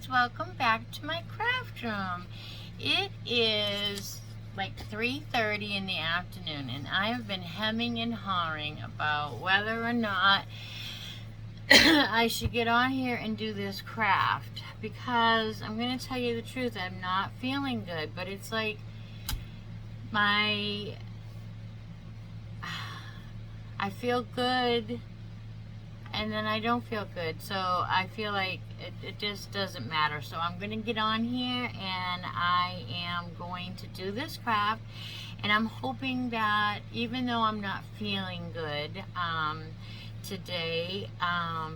guys, welcome back to my craft room. It is like 3:30 in the afternoon and I have been hemming and hawing about whether or not I should get on here and do this craft, because I'm going to tell you the truth, I'm not feeling good, but it's like I feel good and then I don't feel good, so I feel like it just doesn't matter. So I'm going to get on here and I am going to do this craft, and I'm hoping that even though I'm not feeling good today,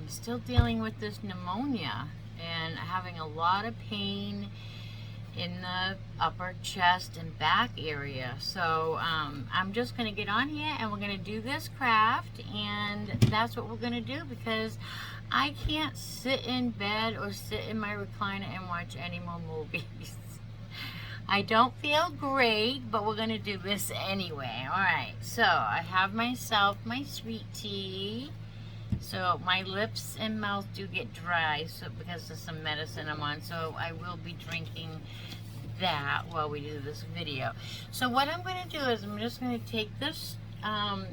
still dealing with this pneumonia and having a lot of pain in the upper chest and back area. So I'm just going to get on here and we're going to do this craft, and that's what we're going to do, because I can't sit in bed or sit in my recliner and watch any more movies. I don't feel great, but we're going to do this anyway. Alright, so I have myself my sweet tea. So my lips and mouth do get dry, so because of some medicine I'm on, so I will be drinking that while we do this video. So what I'm going to do is I'm just going to take this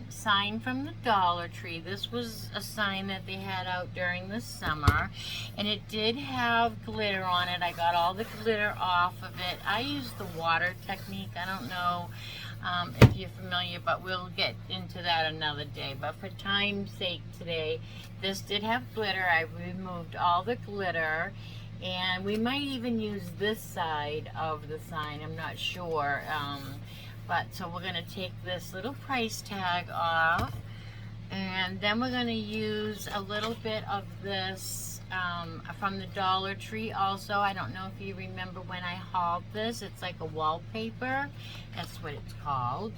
sign from the Dollar Tree. This was a sign that they had out during the summer, and it did have glitter on it. I got all the glitter off of it. I used the water technique. I don't know if you're familiar, but we'll get into that another day. But for time's sake today, this did have glitter. I removed all the glitter, and we might even use this side of the sign, I'm not sure. But so we're going to take this little price tag off, and then we're going to use a little bit of this from the Dollar Tree also. I don't know if you remember when I hauled this. It's like a wallpaper. That's what it's called.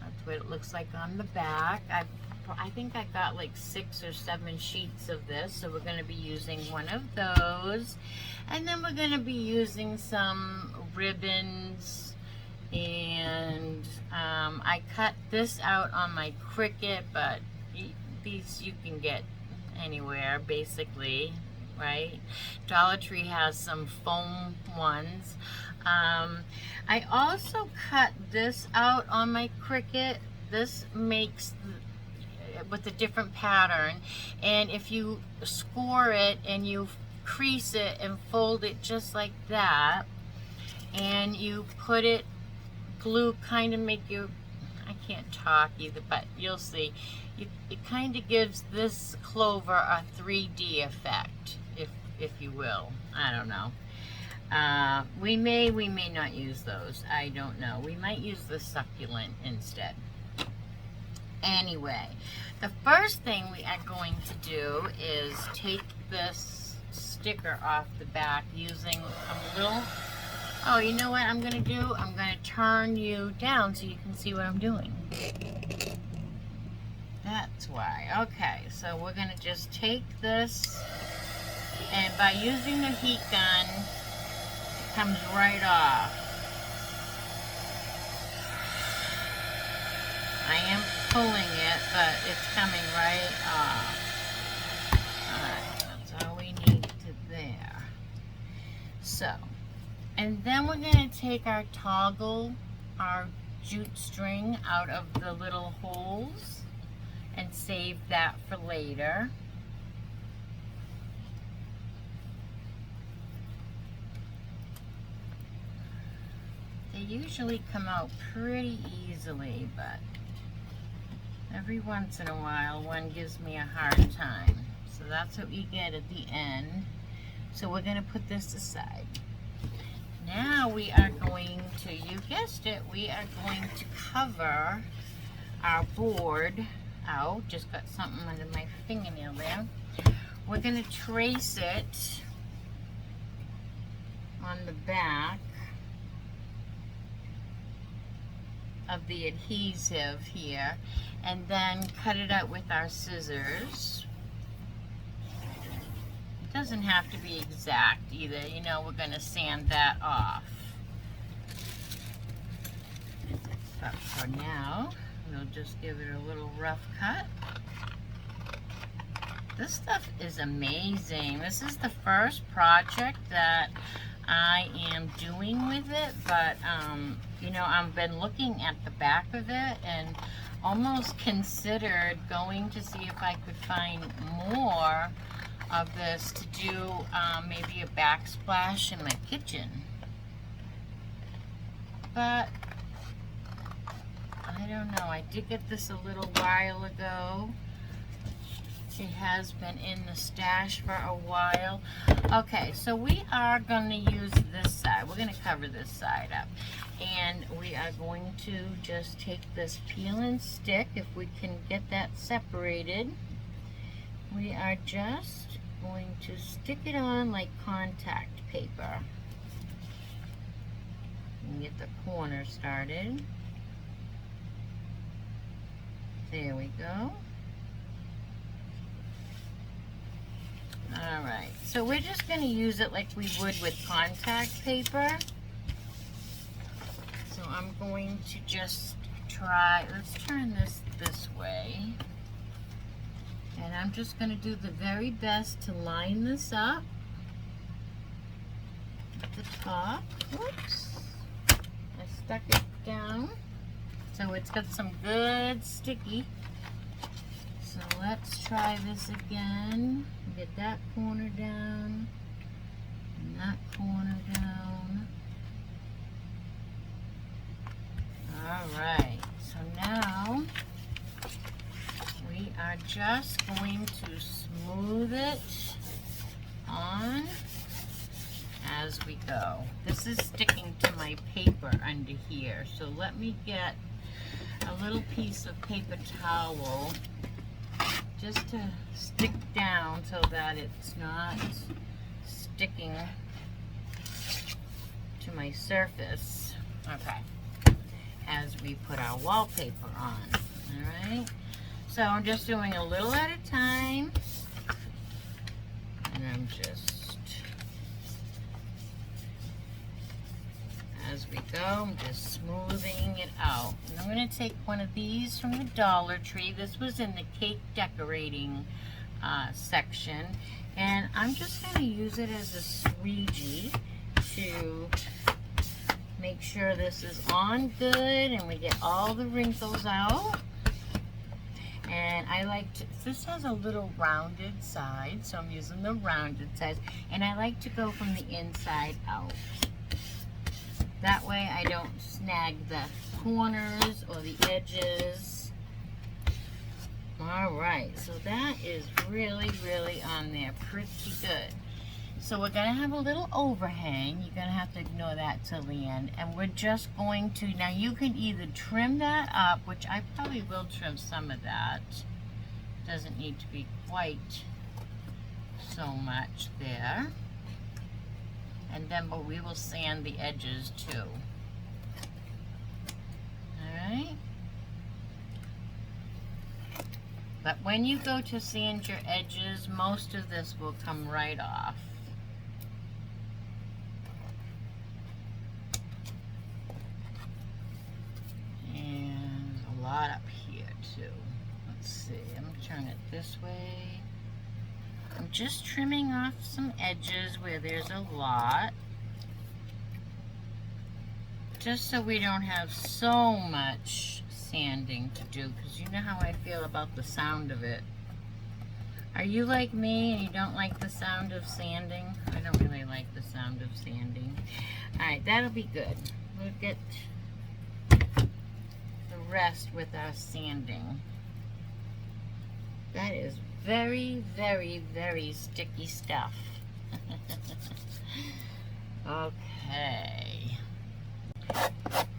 That's what it looks like on the back. I think I got like 6 or 7 sheets of this, so we're going to be using one of those, and then we're going to be using some ribbons, and I cut this out on my Cricut, but these you can get anywhere basically, right? Dollar Tree has some foam ones. I also cut this out on my Cricut. This makes with a different pattern, and if you score it and you crease it and fold it just like that, and you put it glue, kind of make you, I can't talk either, but you'll see, it kind of gives this clover a 3D effect, if you will. I don't know. We may not use those. I don't know. We might use the succulent instead. Anyway, the first thing we are going to do is take this sticker off the back using a little, oh, you know what I'm going to do? I'm going to turn you down so you can see what I'm doing. That's why. Okay, so we're going to just take this, and by using the heat gun, it comes right off. I am pulling it, but it's coming right off. Alright, that's all we need to there. So, and then we're going to take our toggle, our jute string out of the little holes and save that for later. They usually come out pretty easily, but every once in a while one gives me a hard time. So that's what we get at the end. So we're going to put this aside. Now we are going to, you guessed it, we are going to cover our board out. Just got something under my fingernail there. We're going to trace it on the back of the adhesive here, and then cut it out with our scissors. It doesn't have to be exact either, you know, we're going to sand that off. But for now, we'll just give it a little rough cut. This stuff is amazing. This is the first project that I am doing with it, but you know, I've been looking at the back of it and almost considered going to see if I could find more of this to do maybe a backsplash in my kitchen. But I don't know. I did get this a little while ago. It has been in the stash for a while. Okay, so we are going to use this side. We're going to cover this side up. And we are going to just take this peel and stick, if we can get that separated. We are just going to stick it on like contact paper. And get the corner started. There we go. Alright, so we're just going to use it like we would with contact paper. So I'm going to just try, let's turn this way. And I'm just going to do the very best to line this up at the top. Whoops. I stuck it down. So it's got some good sticky. So let's try this again. Get that corner down and that corner down. Alright, so now we are just going to smooth it on as we go. This is sticking to my paper under here, so let me get a little piece of paper towel just to stick down so that it's not sticking to my surface. Okay, as we put our wallpaper on. Alright, so I'm just doing a little at a time, and I'm just, as we go, I'm just smoothing it out. And I'm going to take one of these from the Dollar Tree. This was in the cake decorating section. And I'm just going to use it as a squeegee to make sure this is on good and we get all the wrinkles out. And I like to, this has a little rounded side, so I'm using the rounded side. And I like to go from the inside out. That way I don't snag the corners or the edges. Alright, so that is really, really on there pretty good. So we're going to have a little overhang. You're going to have to ignore that till the end. And we're just going to, now you can either trim that up, which I probably will trim some of that. Doesn't need to be quite so much there. And then, but we will sand the edges too. Alright? But when you go to sand your edges, most of this will come right off. And a lot up here too. Let's see, I'm going to turn it this way. I'm just trimming off some edges where there's a lot. Just so we don't have so much sanding to do, because you know how I feel about the sound of it. Are you like me and you don't like the sound of sanding? I don't really like the sound of sanding. Alright, that'll be good. We'll get the rest with our sanding. That is very, very, very sticky stuff. Okay.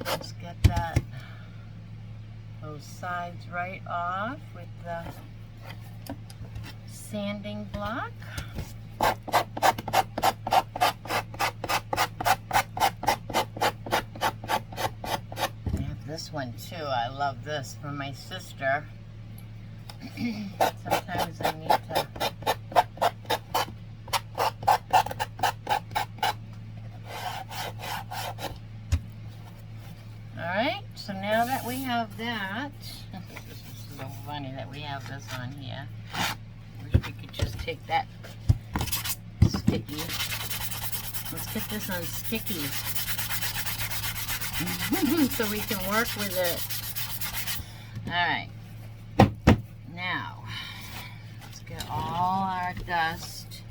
Let's get those sides right off with the sanding block. I have this one too. I love this from my sister. Sometimes I need to alright, so now that we have that, this is so funny that we have this on here. Wish we could take that sticky. Let's get this on sticky so we can work with it. All right. Now, let's get all our dust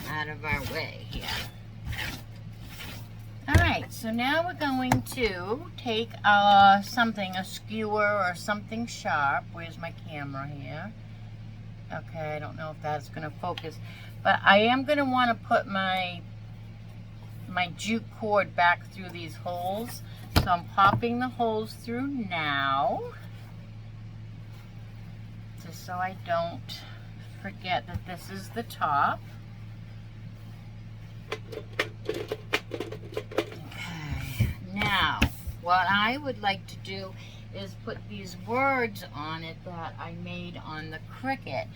out of our way here. Alright, so now we're going to take something, a skewer or something sharp. Where's my camera here? Okay, I don't know if that's going to focus. But I am going to want to put my jute cord back through these holes. So I'm popping the holes through now. Just so I don't forget that this is the top. Okay, now what I would like to do is put these words on it that I made on the Cricut.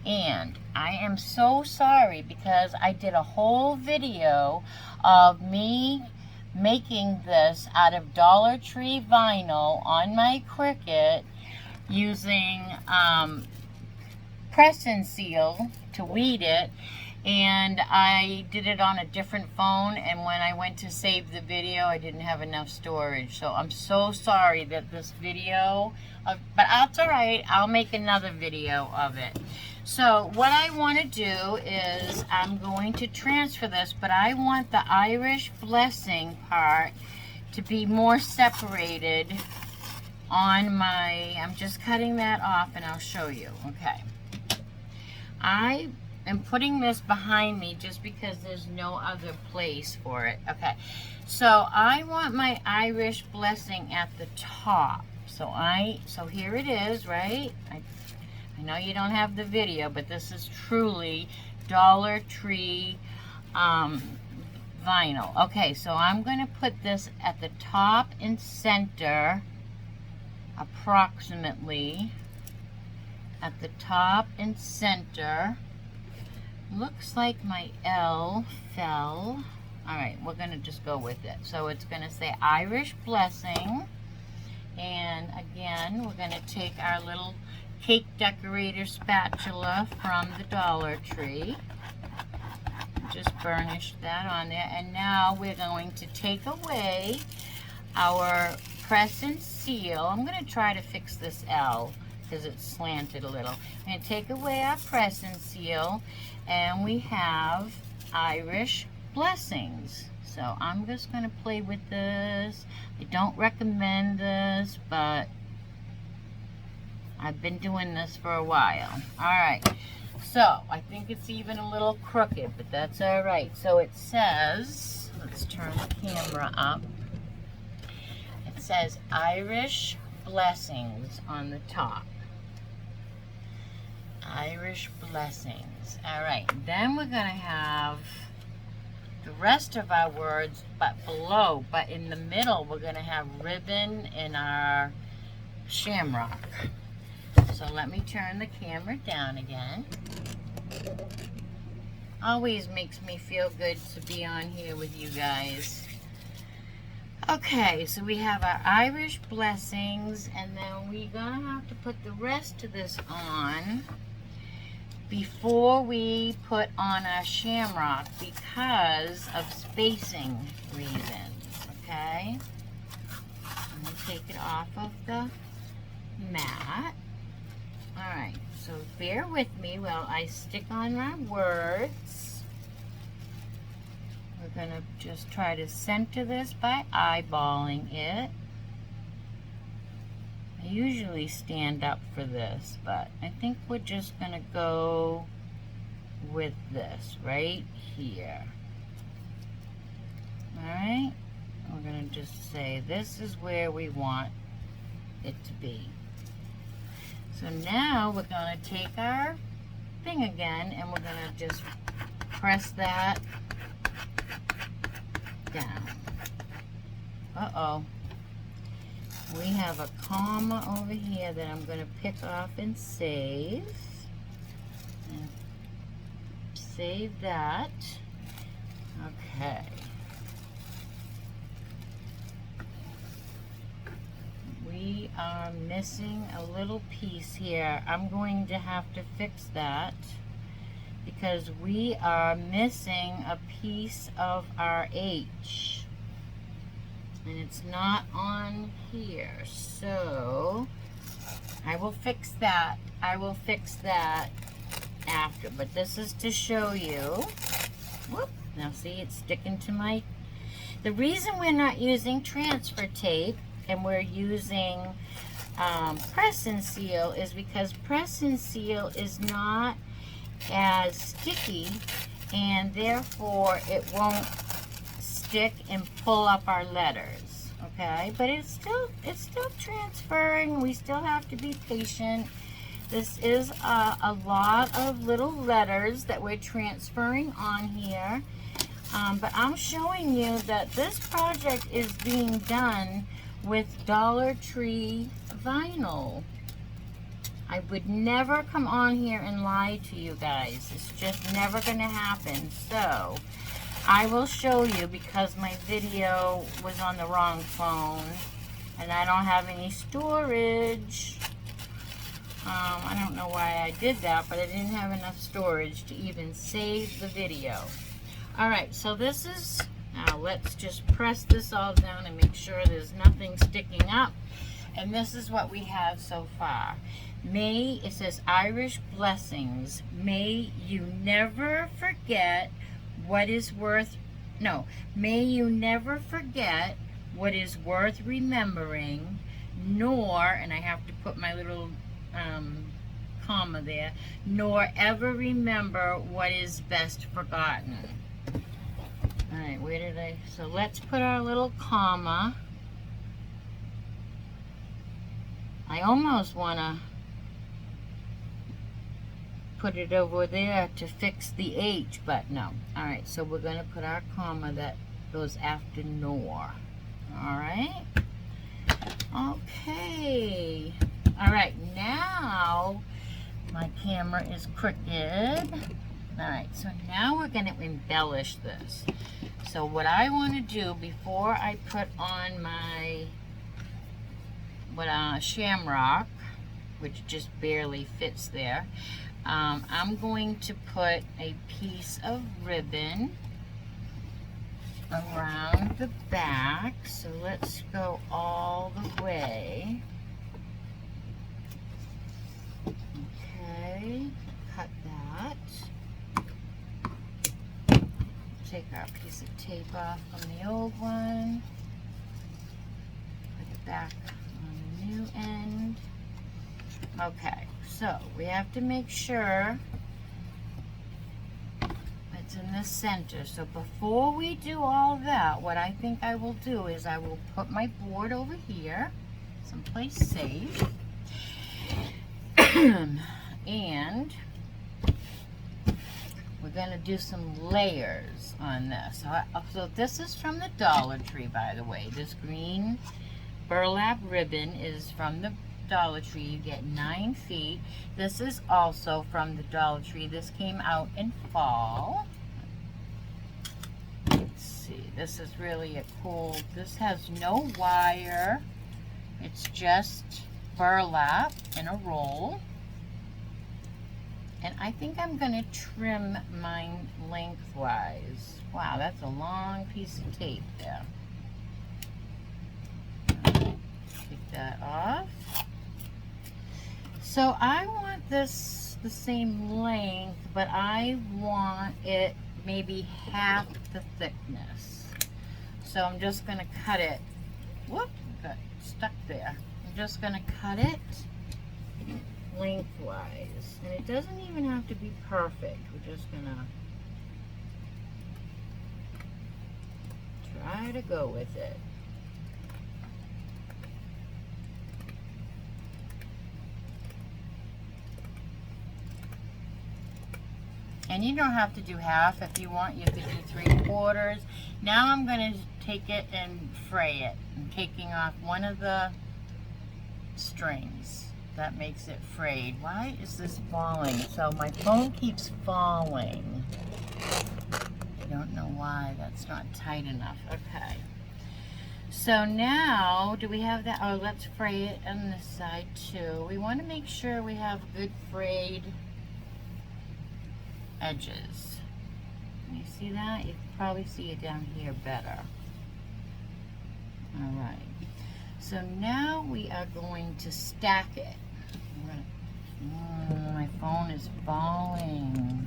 And I am so sorry because I did a whole video of me making this out of Dollar Tree vinyl on my Cricut using press and seal to weed it, and I did it on a different phone, and when I went to save the video I didn't have enough storage, so I'm so sorry that this video but that's alright, I'll make another video of it. So what I want to do is I'm going to transfer this, but I want the Irish blessing part to be more separated on my, I'm just cutting that off and I'll show you. Okay, I am putting this behind me just because there's no other place for it. Okay, so I want my Irish blessing at the top. So here it is, right? I know you don't have the video, but this is truly Dollar Tree vinyl. Okay, so I'm going to put this at the top and center, approximately at the top and center. Looks like my L fell. All right, we're going to just go with it. So it's going to say Irish blessing. And again, we're going to take our little cake decorator spatula from the Dollar Tree. Just burnish that on there. And now we're going to take away our press and seal. I'm going to try to fix this L because it's slanted a little. I'm going to take away our press and seal, and we have Irish blessings. So I'm just going to play with this. I don't recommend this, but I've been doing this for a while. Alright, so I think it's even a little crooked, but that's alright. So it says, let's turn the camera up. It says Irish blessings on the top. Irish blessings. Alright, then we're going to have the rest of our words, but below, but in the middle, we're going to have ribbon and our shamrock. So let me turn the camera down again. Always makes me feel good to be on here with you guys. Okay, so we have our Irish blessings, and then we're going to have to put the rest of this on before we put on our shamrock because of spacing reasons, okay? I'm going to take it off of the mat. Alright, so bear with me while I stick on my words. We're going to just try to center this by eyeballing it. I usually stand up for this, but I think we're just going to go with this right here. Alright, we're going to just say this is where we want it to be. So now we're going to take our thing again and we're going to just press that down. Uh-oh. We have a comma over here that I'm going to pick off and save. And save that. Okay. We are missing a little piece here. I'm going to have to fix that because we are missing a piece of our H. And it's not on here. So I will fix that. I will fix that after. But this is to show you. Whoop. Now see, it's sticking to my... The reason we're not using transfer tape and we're using press and seal is because press and seal is not as sticky, and therefore it won't stick and pull up our letters. Okay, but it's still transferring. We still have to be patient. This is a lot of little letters that we're transferring on here. But I'm showing you that this project is being done with Dollar Tree vinyl. I would never come on here and lie to you guys. It's just never going to happen. So I will show you, because my video was on the wrong phone and I don't have any storage. I don't know why I did that, but I didn't have enough storage to even save the video. Alright, so this is, now let's just press this all down and make sure there's nothing sticking up. And this is what we have so far. May, it says Irish blessings. May you never forget what is worth, no, may you never forget what is worth remembering, nor, and I have to put my little comma there, nor ever remember what is best forgotten. Alright, where did I, so let's put our little comma. I almost want to put it over there to fix the H, but no. Alright, so we're going to put our comma that goes after nor. Alright? Okay. Alright, now my camera is crooked. Alright, so now we're going to embellish this. So what I want to do before I put on my shamrock, which just barely fits there, I'm going to put a piece of ribbon around the back. So let's go all the way. Okay, cut that. Take our piece of tape off from the old one. Put it back on the new end. Okay, so we have to make sure it's in the center. So before we do all that, what I think I will do is I will put my board over here, someplace safe. And we're going to do some layers on this. So this is from the Dollar Tree, by the way. This green burlap ribbon is from the Dollar Tree. You get 9 feet. This is also from the Dollar Tree. This came out in fall. Let's see. This is really a cool, this has no wire. It's just burlap in a roll. And I think I'm going to trim mine lengthwise. Wow, that's a long piece of tape there. Take that off. So I want this the same length, but I want it maybe half the thickness. So I'm just going to cut it. Whoop, got stuck there. I'm just going to cut it lengthwise. And it doesn't even have to be perfect. We're just going to try to go with it. And you don't have to do half. If you want, you could do 3/4. Now I'm going to take it and fray it. I'm taking off one of the strings. That makes it frayed. Why is this falling? So my phone keeps falling. I don't know why. That's not tight enough. Okay. So now, do we have that? Oh, let's fray it on this side too. We want to make sure we have good frayed edges. Can you see that? You can probably see it down here better. All right. So now we are going to stack it. My phone is falling.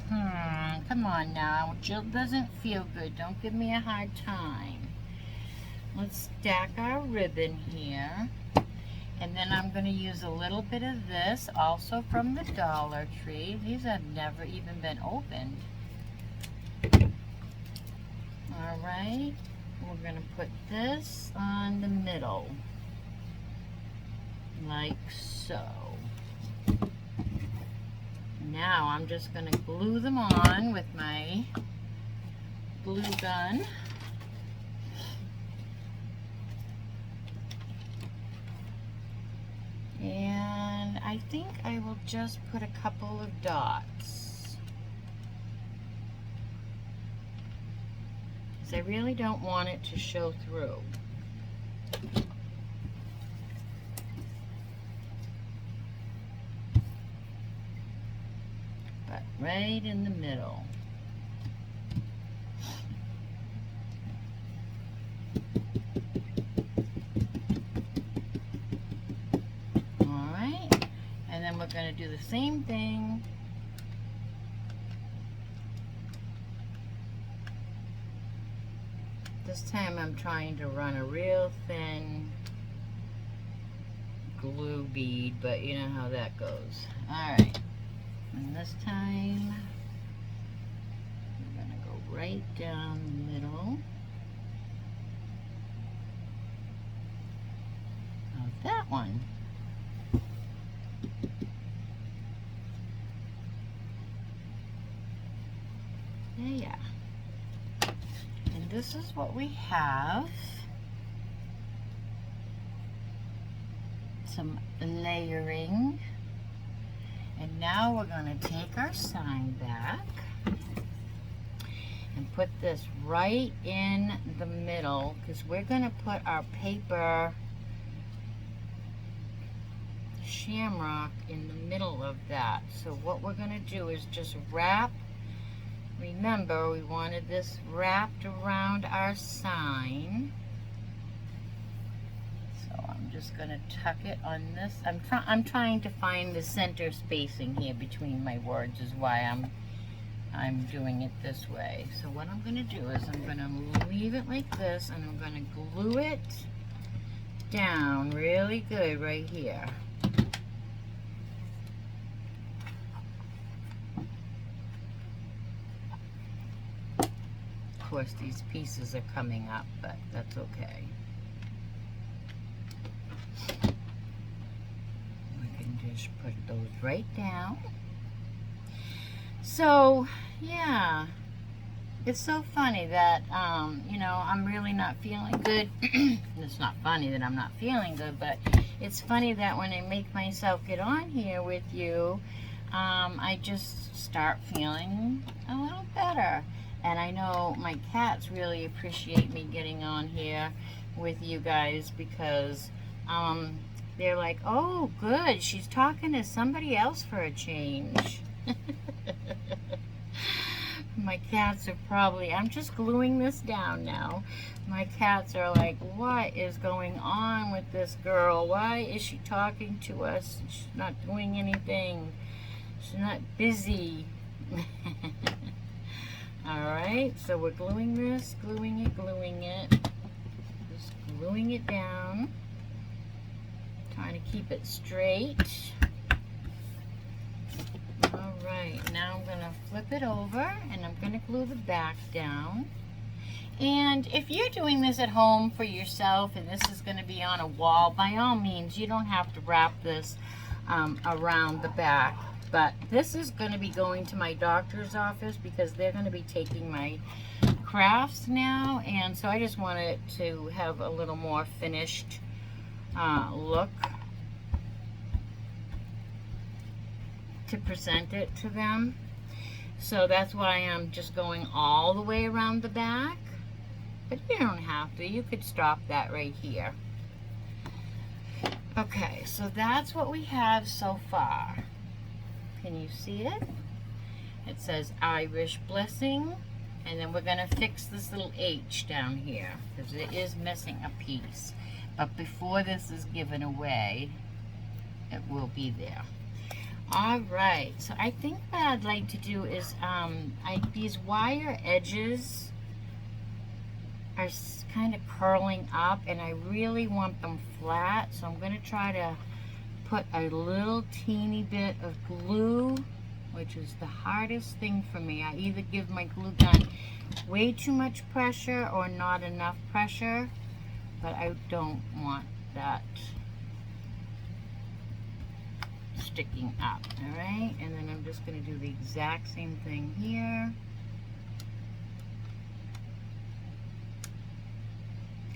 Come on now. Jill doesn't feel good. Don't give me a hard time. Let's stack our ribbon here. And then I'm going to use a little bit of this, also from the Dollar Tree. These have never even been opened. All right. We're going to put this on the middle. Like so. Now I'm just going to glue them on with my glue gun. And I think I will just put a couple of dots. Because I really don't want it to show through. But right in the middle. We're going to do the same thing this time. I'm trying to run a real thin glue bead, but you know how that goes. Alright, and this time we're going to go right down the middle of that one. Yeah, and this is what we have. Some layering, and now we're going to take our sign back and put this right in the middle, because we're going to put our paper shamrock in the middle of that. So what we're going to do is just wrap. Remember, we wanted this wrapped around our sign. So I'm just going to tuck it on this. I'm trying to find the center spacing here between my words, is why I'm doing it this way. So what I'm going to do is I'm going to leave it like this, and I'm going to glue it down really good right here. Of course, these pieces are coming up, but that's okay. We can just put those right down. So, yeah, it's so funny that, you know, I'm really not feeling good. It's not funny that I'm not feeling good, but it's funny that when I make myself get on here with you, I just start feeling a little better. And I know my cats really appreciate me getting on here with you guys, because they're like, oh, good, she's talking to somebody else for a change. My cats are probably, I'm just gluing this down now. My cats are like, what is going on with this girl? Why is she talking to us? She's not doing anything. She's not busy. Alright, so we're gluing this, gluing it. Just gluing it down. Trying to keep it straight. Alright, now I'm going to flip it over, and I'm going to glue the back down. And if you're doing this at home for yourself, and this is going to be on a wall, by all means, you don't have to wrap this around the back. But this is going to be going to my doctor's office, because they're going to be taking my crafts now. And so I just wanted to have a little more finished look to present it to them. So that's why I'm just going all the way around the back. but you don't have to. You could stop that right here. Okay, so that's what we have so far. Can you see it? It says Irish Blessing, and then we're gonna fix this little H down here because it is missing a piece. But before this is given away, it will be there. All right, so I think what I'd like to do is, these wire edges are kind of curling up, and I really want them flat, so I'm going to try to put a little teeny bit of glue, which is the hardest thing for me. I either give my glue gun way too much pressure or not enough pressure, but I don't want that sticking up. All right, and then I'm just going to do the exact same thing here.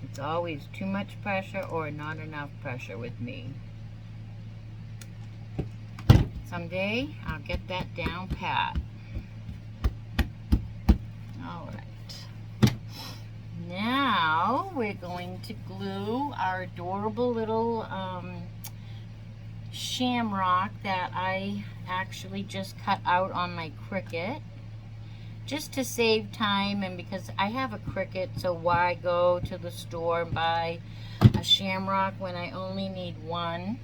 It's always too much pressure or not enough pressure with me. Someday I'll get that down pat. All right. Now we're going to glue our adorable little shamrock that I actually just cut out on my Cricut, just to save time, and because I have a Cricut, so why go to the store and buy a shamrock when I only need one.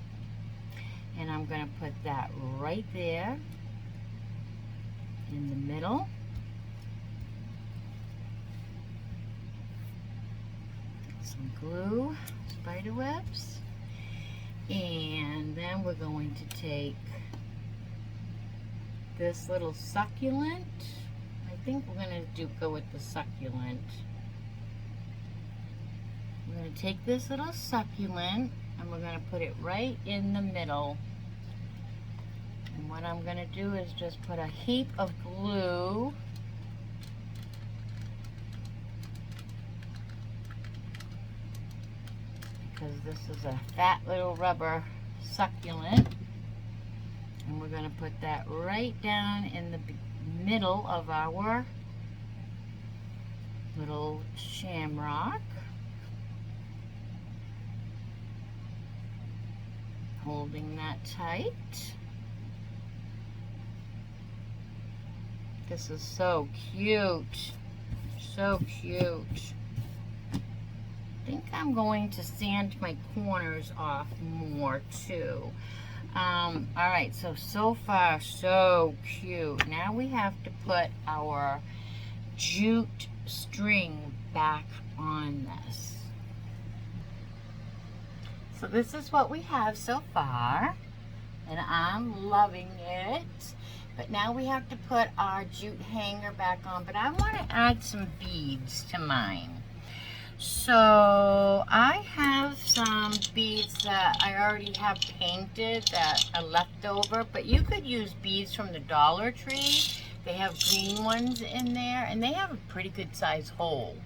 And I'm going to put that right there in the middle. Some glue, spider webs. And then we're going to take this little succulent. I think we're going to go with the succulent. We're going to take this little succulent and we're going to put it right in the middle. And what I'm going to do is just put a heap of glue because this is a fat little rubber succulent, and we're going to put that right down in the middle of our little shamrock, holding that tight. This is so cute, so cute. I think I'm going to sand my corners off more too. All right, so far so cute. Now we have to put our jute string back on this. So this is what we have so far, and I'm loving it. But now we have to put our jute hanger back on, but I want to add some beads to mine. So I have some beads that I already have painted that are left over, but you could use beads from the Dollar Tree. They have green ones in there, and they have a pretty good size hole,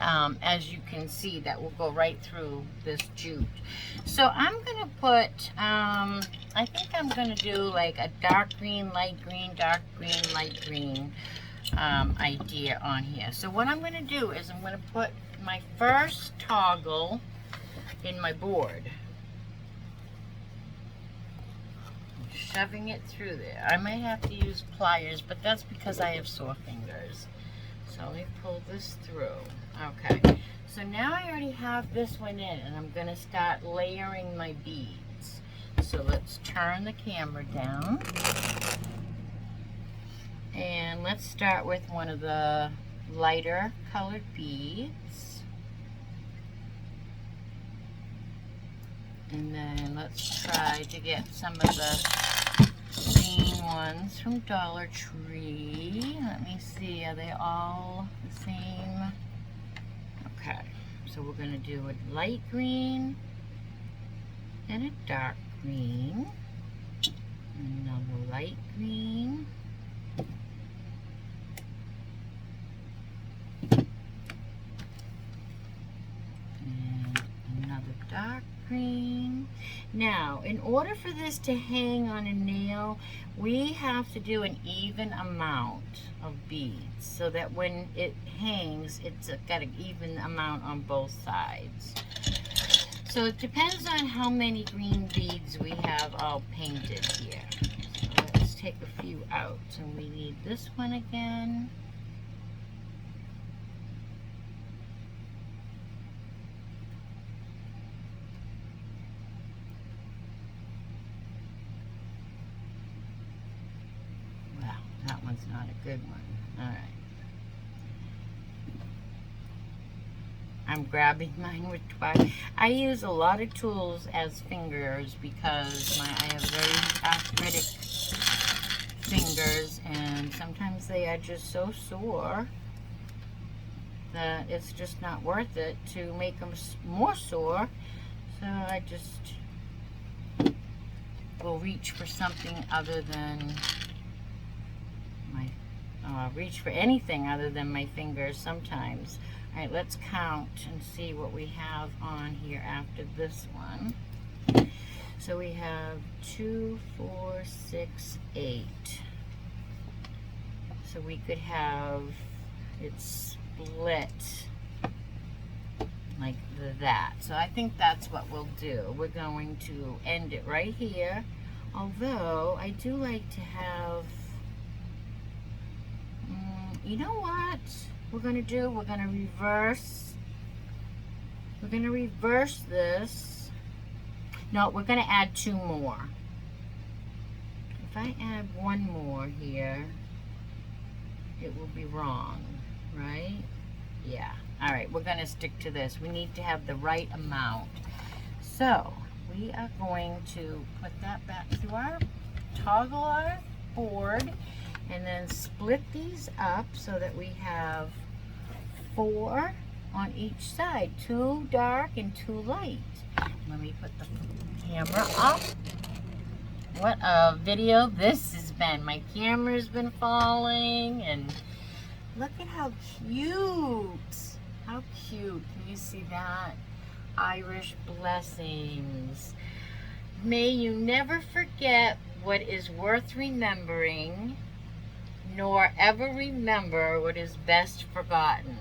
as you can see, that will go right through this jute. So I'm going to put, I think I'm going to do like a dark green, light green, dark green, light green idea on here. So what I'm going to do is I'm going to put my first toggle in my board. I'm shoving it through there. I might have to use pliers, but that's because I have sore fingers. So let me pull this through. Okay, so now I already have this one in, and I'm going to start layering my beads. So let's turn the camera down. And let's start with one of the lighter colored beads. And then let's try to get some of the green ones from Dollar Tree. Let me see, are they all the same? Okay, so we're going to do a light green and a dark green, another light green, and another dark green. Now, in order for this to hang on a nail, we have to do an even amount of beads so that when it hangs, it's got an even amount on both sides. So it depends on how many green beads we have all painted here. So let's take a few out. And we need this one again. Wow, that one's not a good one. All right. I'm grabbing mine with twice. I use a lot of tools as fingers because I have very arthritic fingers, and sometimes they are just so sore that it's just not worth it to make them more sore. So I just will reach for something other than my, reach for anything other than my fingers sometimes. All right, let's count and see what we have on here after this one. So we have 2, 4, 6, 8. So we could have it split like that. So I think that's what we'll do. We're going to end it right here. Although I do like to have, you know what we're going to do? We're going to reverse. We're going to reverse this. No, we're going to add 2 more. If I add 1 more here, it will be wrong, right? Yeah. All right, we're going to stick to this. We need to have the right amount. So we are going to put that back to our toggle our board, and then split these up so that we have 4 on each side, 2 dark and 2 light. Let me put the camera up. What a video this has been. My camera's been falling, and look at how cute. How cute. Can you see that? Irish blessings. May you never forget what is worth remembering, nor ever remember what is best forgotten.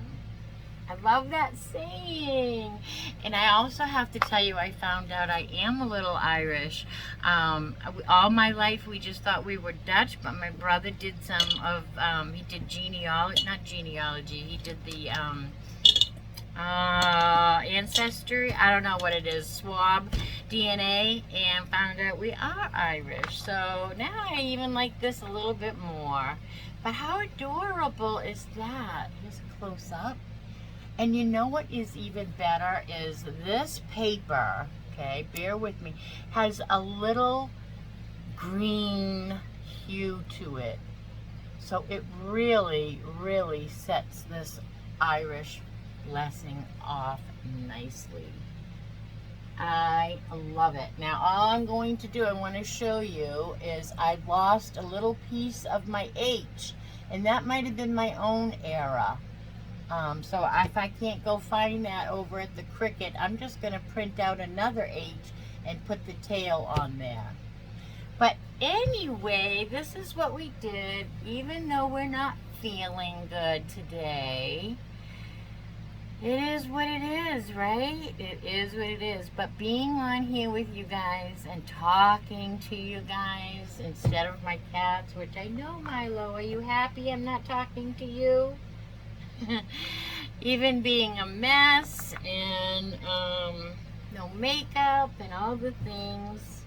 I love that saying. And I also have to tell you, I found out I am a little Irish. All my life we just thought we were Dutch, but my brother did some of, he did genealogy, not genealogy, he did the ancestry, I don't know what it is, swab DNA, and found out we are Irish. So now I even like this a little bit more. But how adorable is that? Here's a close up. And you know what is even better is this paper, okay, bear with me, has a little green hue to it. So it really, really sets this Irish blessing off nicely. I love it. Now all I'm going to do, I want to show you, is I lost a little piece of my H, and that might have been my own error. So if I can't go find that over at the Cricut, I'm just going to print out another H and put the tail on there. But anyway, this is what we did. Even though we're not feeling good today, it is what it is, right? It is what it is. But being on here with you guys and talking to you guys instead of my cats, which I know, Milo, are you happy I'm not talking to you? Even being a mess and no makeup and all the things,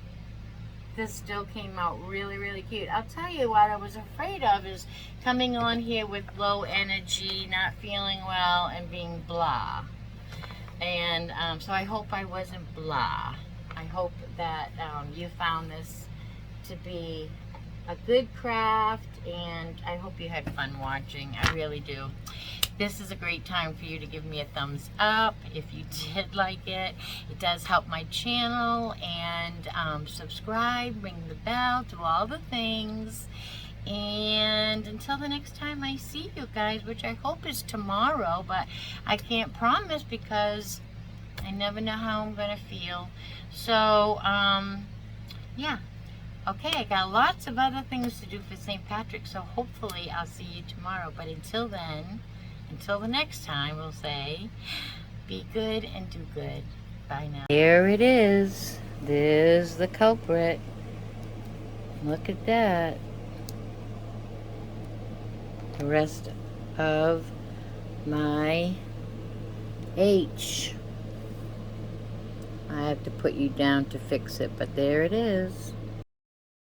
this still came out really, really cute. I'll tell you what I was afraid of is coming on here with low energy, not feeling well, and being blah. And so I hope I wasn't blah. I hope that you found this to be a good craft, and I hope you had fun watching. I really do. This is a great time for you to give me a thumbs up if you did like it. It does help my channel, and subscribe, ring the bell, do all the things. And until the next time I see you guys, which I hope is tomorrow, but I can't promise because I never know how I'm gonna feel. So, yeah. Okay, I got lots of other things to do for St. Patrick, so hopefully I'll see you tomorrow. But until then, until the next time, we'll say, be good and do good. Bye now. Here it is. There's the culprit. Look at that. The rest of my H. I have to put you down to fix it, but there it is.